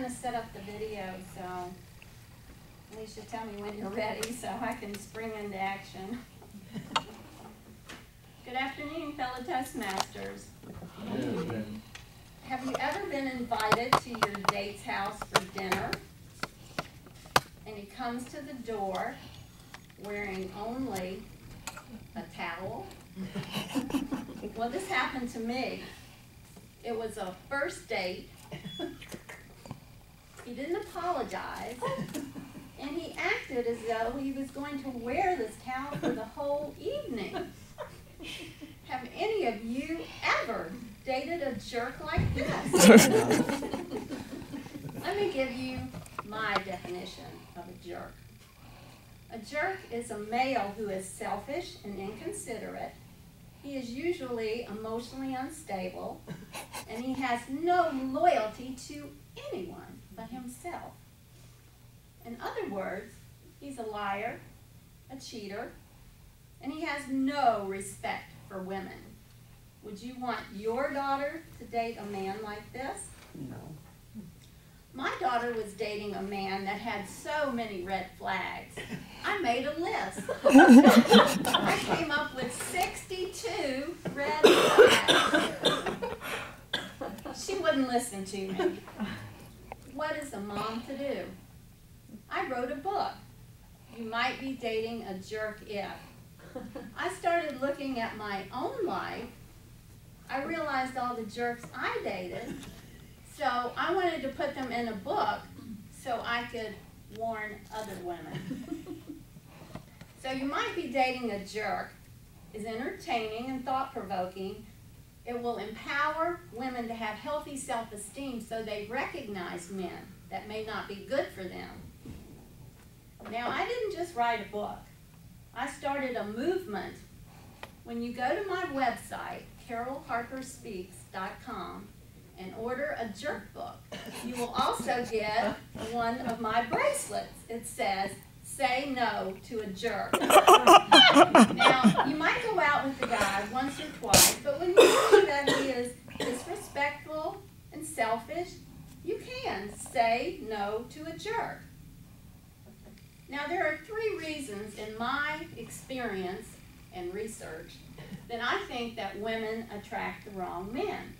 going to set up the video, so Alicia, tell me when you're ready so I can spring into action. Good afternoon, fellow Toastmasters. Have you ever been invited to your date's house for dinner, and he comes to the door wearing only a towel? Well, this happened to me. It was a first date. He didn't apologize, and he acted as though he was going to wear this towel for the whole evening. Have any of you ever dated a jerk like this? Let me give you my definition of a jerk. A jerk is a male who is selfish and inconsiderate. He is usually emotionally unstable, and he has no loyalty to anyone but himself. In other words, he's a liar, a cheater, and he has no respect for women. Would you want your daughter to date a man like this? No. My daughter was dating a man that had so many red flags. I made a list. I came up with 62 red flags. She wouldn't listen to me. What is a mom to do? I wrote a book. You might be dating a jerk if. I started looking at my own life. I realized all the jerks I dated. So I wanted to put them in a book so I could warn other women. So you might be dating a jerk is entertaining and thought-provoking. It will empower women to have healthy self-esteem so they recognize men that may not be good for them. Now, I didn't just write a book. I started a movement. When you go to my website, carolharperspeaks.com, and order a jerk book, you will also get one of my bracelets. It says, "Say no to a jerk." Now, you might go out with the guy once or twice, but when you see that he is disrespectful and selfish, you can say no to a jerk. Now, there are 3 reasons in my experience and research that I think that women attract the wrong men.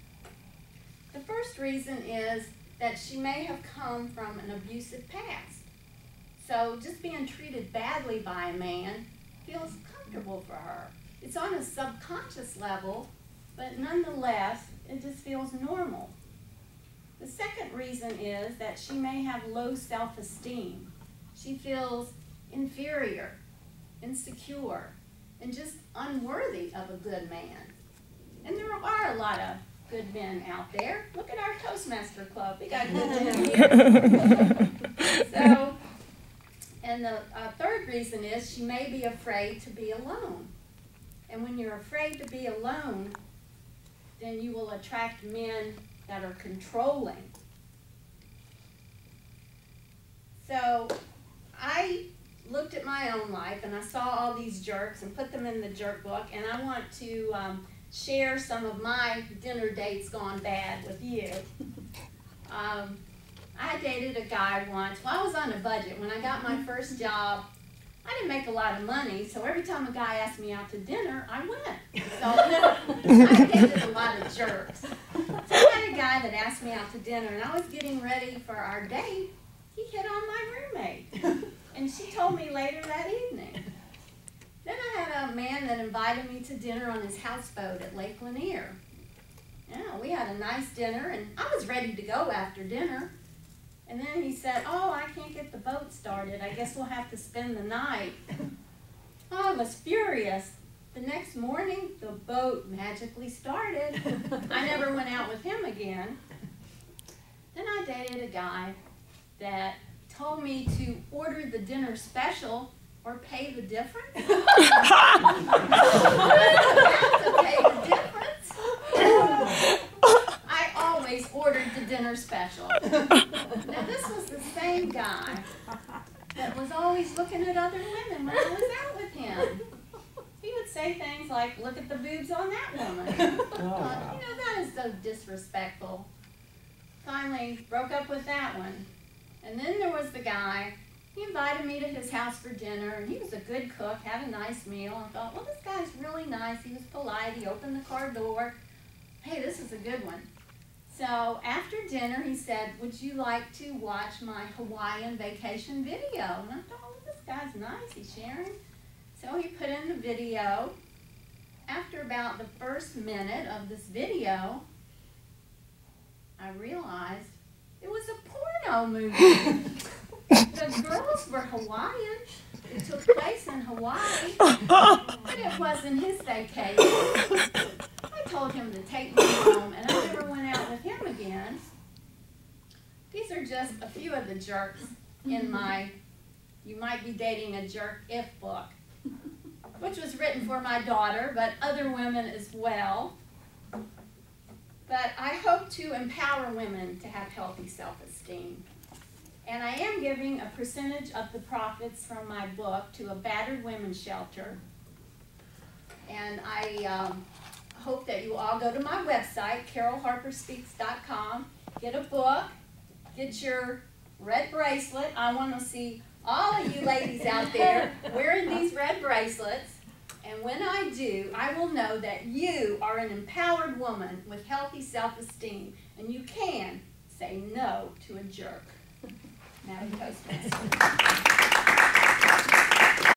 The first reason is that she may have come from an abusive past. So just being treated badly by a man feels comfortable for her. It's on a subconscious level, but nonetheless, it just feels normal. The second reason is that she may have low self-esteem. She feels inferior, insecure, and just unworthy of a good man. And there are a lot of good men out there. Look at our Toastmaster Club. We got good men here. So, and the third reason is she may be afraid to be alone. And when you're afraid to be alone, then you will attract men that are controlling. So I looked at my own life and I saw all these jerks and put them in the jerk book, and I want to share some of my dinner dates gone bad with you. I dated a guy once. Well, I was on a budget. When I got my first job, I didn't make a lot of money, so every time a guy asked me out to dinner, I went. So I dated a lot of jerks. So I had a guy that asked me out to dinner, and I was getting ready for our date. He hit on my roommate, and she told me later that evening. Then I had a man that invited me to dinner on his houseboat at Lake Lanier. Yeah, we had a nice dinner, and I was ready to go after dinner. And then he said, "Oh, I can't get the boat started. I guess we'll have to spend the night." Oh, I was furious. The next morning, the boat magically started. I never went out with him again. Then I dated a guy that told me to order the dinner special or pay the difference. To pay the difference. I always ordered the dinner special. Now this was the same guy that was always looking at other women when I was out with him. He would say things like, "Look at the boobs on that woman." You know, that is so disrespectful. finally broke up with that one. And then there was the guy. He invited me to his house for dinner, and he was a good cook, had a nice meal. I thought, well, this guy's really nice. He was polite. He opened the car door. Hey, this is a good one. So after dinner, he said, would you like to watch my Hawaiian vacation video? And I thought, oh, this guy's nice. He's sharing. So he put in the video. After about the first minute of this video, I realized it was a porno movie. The girls were Hawaiian. It took place in Hawaii, but it wasn't his vacation. I told him to take me home, and I never went out with him again. These are just a few of the jerks in my You Might Be Dating a Jerk If book, which was written for my daughter, but other women as well. But I hope to empower women to have healthy self-esteem. And I am giving a percentage of the profits from my book to a battered women's shelter. And I hope that you all go to my website, carolharperspeaks.com, get a book, get your red bracelet. I want to see all of you ladies out there wearing these red bracelets. And when I do, I will know that you are an empowered woman with healthy self-esteem, and you can say no to a jerk. Madam Postmaster.